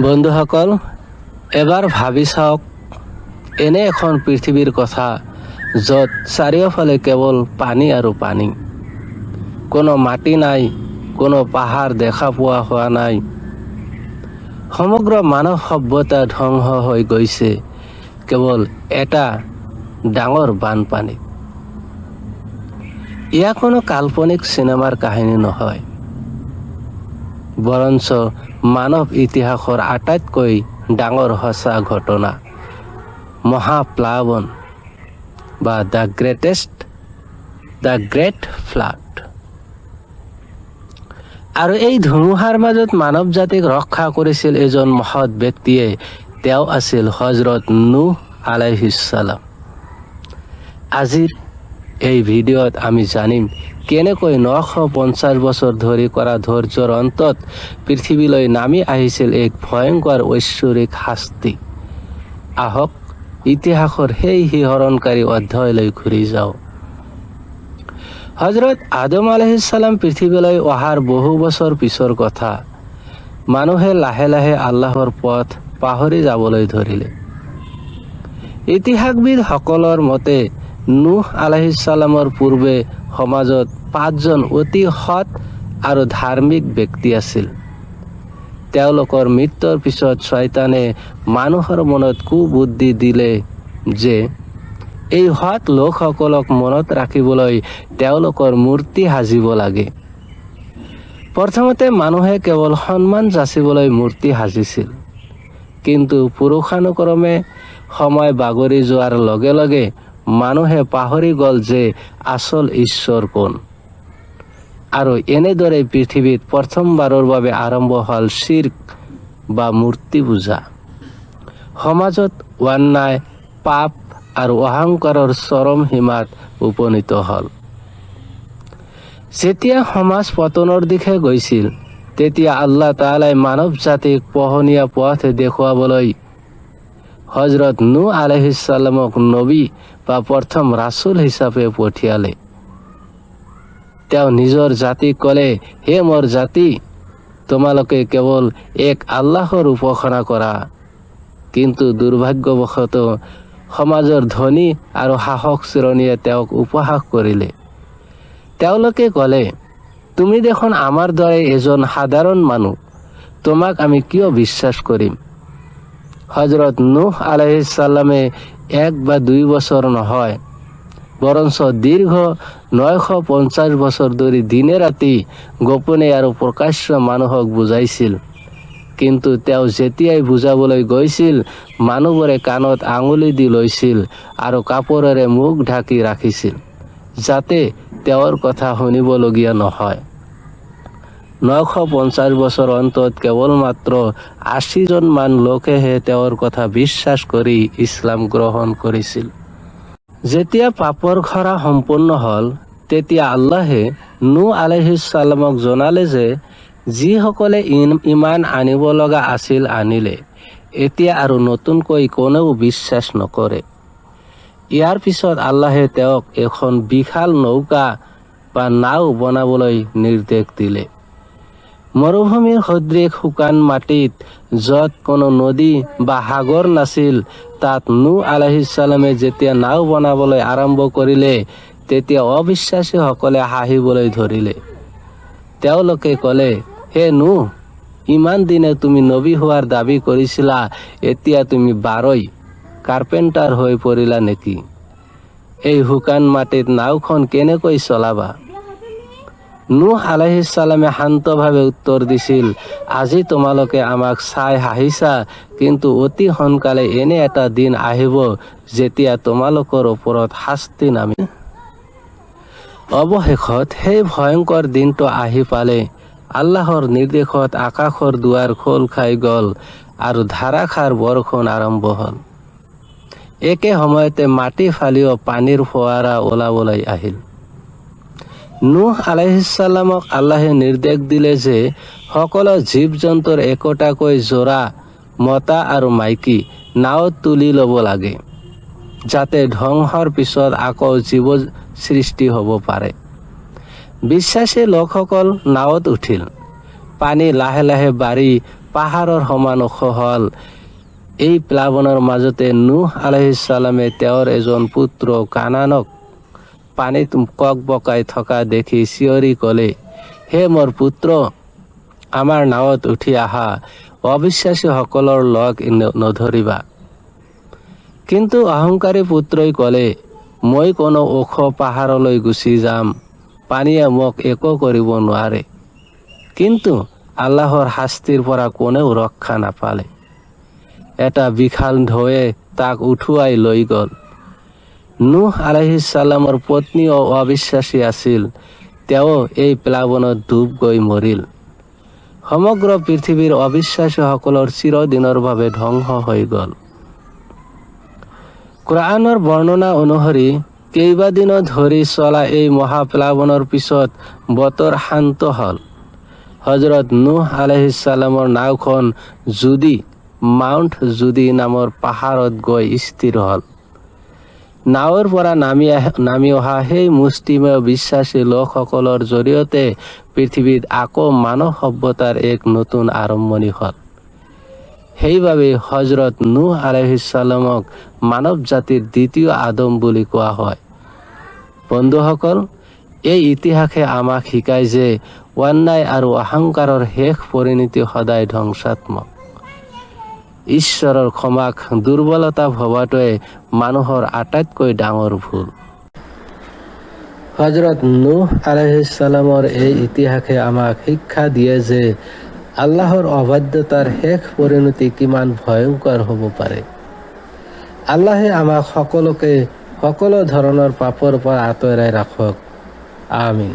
বন্ধুসকল, এবাৰ ভাবি চাওক, এনে এখন পৃথিৱীৰ কথা য'ত চাৰিওফালে কেৱল পানী আৰু পানী, কোনো মাটি নাই, কোনো পাহাৰ দেখা পোৱা হোৱা নাই। সমগ্ৰ মানৱ সভ্যতা ধ্বংস হৈ গৈছে কেৱল এটা ডাঙৰ বানপানী। এয়া কোনো কাল্পনিক চিনেমাৰ কাহিনী নহয়, বৰঞ্চ মানৱ ইতিহাসৰ আটাইতকৈ ডাঙৰ সঁচা ঘটনা, মহাপ্লাৱন বা দ্য গ্ৰেট ফ্লাড। আৰু এই ধুমুহাৰ মাজত মানৱ জাতিক ৰক্ষা কৰিছিল এজন মহৎ ব্যক্তিয়ে, তেওঁ আছিল হজৰত নূহ আলাইহিছ ছালাম। আজিৰ এই ভিডিঅ'ত আমি জানিম কেনেকৈ 950 বছৰ ধৰি কৰা ধৈৰ্যৰ অন্তত পৃথিৱীলৈ নামি আহিছিল এক ভয়ংকৰ ঐশ্বৰিক শাস্তি। আহক ইতিহাসৰ সেই শিহৰণকাৰী অধ্যায়লৈ ঘূৰি যাওঁ। হজৰত আদম আলাইহিছ ছালাম পৃথিৱীলৈ অহাৰ বহু বছৰ পিছৰ কথা। মানুহে লাহে লাহে আল্লাহৰ পথ পাহৰি যাবলৈ ধৰিলে। ইতিহাসবিদসকলৰ মতে নূহ আলাইহিছ ছালামৰ পূৰ্বে সমাজত 5জন অতি সৎ আৰু ধাৰ্মিক ব্যক্তি আছিল। তেওঁলোকৰ মৃত্যুৰ পিছত শয়তানে মানুহৰ মনত কুবুদ্ধি দিলে যে এই সৎ লোকসকলক মনত ৰাখিবলৈ তেওঁলোকৰ মূৰ্তি সাজিব লাগে। প্ৰথমতে মানুহে কেৱল সন্মান যাচিবলৈ মূৰ্তি সাজিছিল, কিন্তু পুৰুষানুক্ৰমে সময় বাগৰি যোৱাৰ লগে লগে মানুহে পাহৰি গ'ল যে আচল ঈশ্বৰ কোন। আৰু এনেদৰে পৃথিৱীত প্ৰথমবাৰৰ বাবে আৰম্ভ হ'ল শিৰ্ক বা মূৰ্তি পূজা। সমাজত অন্যায়, পাপ আৰু অহংকাৰৰ চৰম সীমাত উপনীত হ'ল। যেতিয়া সমাজ পতনৰ দিশে গৈছিল, তেতিয়া আল্লাহ তাআলাই মানৱ জাতিক পোহনীয়া পথ দেখুৱাবলৈ হজৰত নূহ আলাইহিছ ছালামক নবী বা প্ৰথম ৰাছুল হিচাপে পঠিয়ালে। তেওঁ নিজৰ জাতিক ক'লে, হে মোৰ জাতি, তোমালোকে কেৱল এক আল্লাহৰ উপাসনা কৰা। কিন্তু দুৰ্ভাগ্যবশতঃ সমাজৰ ধনী আৰু শাসক শ্ৰেণীয়ে তেওঁক উপহাস কৰিলে। তেওঁলোকে ক'লে, তুমি দেখোন আমাৰ দৰে এজন সাধাৰণ মানুহ, তোমাক আমি কিয় বিশ্বাস কৰিম? হজৰত নূহ আলাইহিছ ছালামে 1 বা 2 বছৰ নহয়, বৰঞ্চ দীৰ্ঘ 950 বছৰ ধৰি দিনে ৰাতি গোপনে আৰু প্ৰকাশ্য মানুহক বুজাইছিল। কিন্তু তেওঁ যেতিয়াই বুজাবলৈ গৈছিল, মানুহবোৰে কাণত আঙুলি দি লৈছিল আৰু কাপোৰেৰে মুখ ঢাকি ৰাখিছিল, যাতে তেওঁৰ কথা শুনিবলগীয়া নহয়। 950 বছৰ অন্তত কেৱল মাত্ৰ 80জন মান লোকেহে তেওঁৰ কথা বিশ্বাস কৰি ইছলাম গ্ৰহণ কৰিছিল। যেতিয়া পাপৰ খৰা সম্পূৰ্ণ হ'ল, তেতিয়া আল্লাহে নূহ আলাইহিছ ছালামক জনালে যে যিসকলে ইমান আনিব লগা আছিল আনিলে, এতিয়া আৰু নতুনকৈ কোনেও বিশ্বাস নকৰে। ইয়াৰ পিছত আল্লাহে তেওঁক এখন বিশাল নৌকা বা নাও বনাবলৈ নিৰ্দেশ দিলে। মৰুভূমিৰ সদৃশ শুকান মাটিত, য'ত কোনো নদী বা সাগৰ নাছিল, তাত নূহ আলাইহিছ ছালামে যেতিয়া নাও বনাবলৈ আৰম্ভ কৰিলে, তেতিয়া অবিশ্বাসীসকলে হাঁহিবলৈ ধৰিলে। তেওঁলোকে ক'লে, হে নূহ, ইমান দিনে তুমি নবী হোৱাৰ দাবী কৰিছিলা, এতিয়া তুমি বাৰৈ কাৰ্পেণ্টাৰ হৈ পৰিলা নেকি? এই শুকান মাটিত নাওখন কেনেকৈ চলাবা? নূহ আলাইহিছ ছালামে শান্তভাৱে উত্তৰ দিছিল, আজি তোমালোকে আমাক চাই হাঁহিছা, কিন্তু অতি সোনকালে এনে এটা দিন আহিব যেতিয়া তোমালোকৰ ওপৰত শাস্তি নামিব। অৱশেষত সেই ভয়ংকৰ দিনটো আহি পালে। আল্লাহৰ নিৰ্দেশত আকাশৰ দুৱাৰ খোল খাই গ'ল আৰু ধাৰাসাৰ বৰষুণ আৰম্ভ হ'ল। একে সময়তে মাটি ফালিও পানীৰ ফোৱাৰা ওলাবলৈ আহিল। নূহ আলাইহিছ ছালামক আল্লাহে নিৰ্দেশ দিলে যে সকলো জীৱ জন্তুৰ একোটাকৈ যোৰা, মতা আৰু মাইকী নাৱত তুলি ল'ব লাগে, যাতে ধ্বংসৰ পিছত আকৌ জীৱ সৃষ্টি হ'ব পাৰে। বিশ্বাসী লোকসকল নাৱত উঠিল। পানী লাহে লাহে বাঢ়ি পাহাৰৰ সমান ওখ হ'ল। এই প্লাৱনৰ মাজতে নূহ আলাইহিছ ছালামে তেওঁৰ এজন পুত্ৰ কানানক পানীত ককবকাই থকা দেখি চিঞৰি ক'লে, হে মোৰ পুত্ৰ, আমাৰ নাৱত উঠি আহা, অবিশ্বাসীসকলৰ লগ নধৰিবা। কিন্তু অহংকাৰী পুত্ৰই ক'লে, মই কোনো ওখ পাহাৰলৈ গুচি যাম, পানীয়ে মোক একো কৰিব নোৱাৰে। কিন্তু আল্লাহৰ শাস্তিৰ পৰা কোনেও ৰক্ষা নাপালে। এটা বিশাল ঢৌৱে তাক উঠুৱাই লৈ গ'ল। নূহ আলাইহিছ ছালামৰ পত্নীও অবিশ্বাসী আছিল। তেওঁ এই প্লাৱনত ডুব গৈ মৰিল। সমগ্ৰ পৃথিৱীৰ অবিশ্বাসীসকলৰ চিৰদিনৰ বাবে ধ্বংস হৈ গ'ল। কোৰআনৰ বৰ্ণনা অনুসৰি কেইবাদিনো ধৰি চলা এই মহাপ্লাৱনৰ পিছত বতৰ শান্ত হ'ল। হজৰত নূহ আলাইহিছ ছালামৰ নাওখন জুদি মাউণ্ট জুদি নামৰ পাহাৰত গৈ স্থিৰ হ'ল। নাৱৰ পৰা নামি অহা সেই মুষ্টিমেয় বিশ্বাসী লোকসকলৰ জৰিয়তে পৃথিৱীত আকৌ মানৱ সভ্যতাৰ এক নতুন আৰম্ভণি হ'ল। সেইবাবে হজৰত নূহ আলাইহিছ ছালামক মানৱ জাতিৰ দ্বিতীয় আদম বুলি কোৱা হয়। বন্ধুসকল, এই ইতিহাসে আমাক শিকায় যে অন্যায় আৰু অহংকাৰৰ শেষ পৰিণতি সদায় ধ্বংসাত্মক। ঈশ্বৰৰ ক্ষমাক দুৰ্বলতা ভবাটোৱে মানুহৰ আটাইতকৈ ডাঙৰ ভুল। হজৰত নূহ আলাইহিছ ছালামৰ এই ইতিহাসে আমাক শিক্ষা দিয়ে যে আল্লাহৰ অবাধ্যতাৰ শেষ পৰিণতি কিমান ভয়ংকৰ হ'ব পাৰে। আল্লাহে আমাক সকলোকে সকলো ধৰণৰ পাপৰ পৰা আঁতৰাই ৰাখক। আমিন।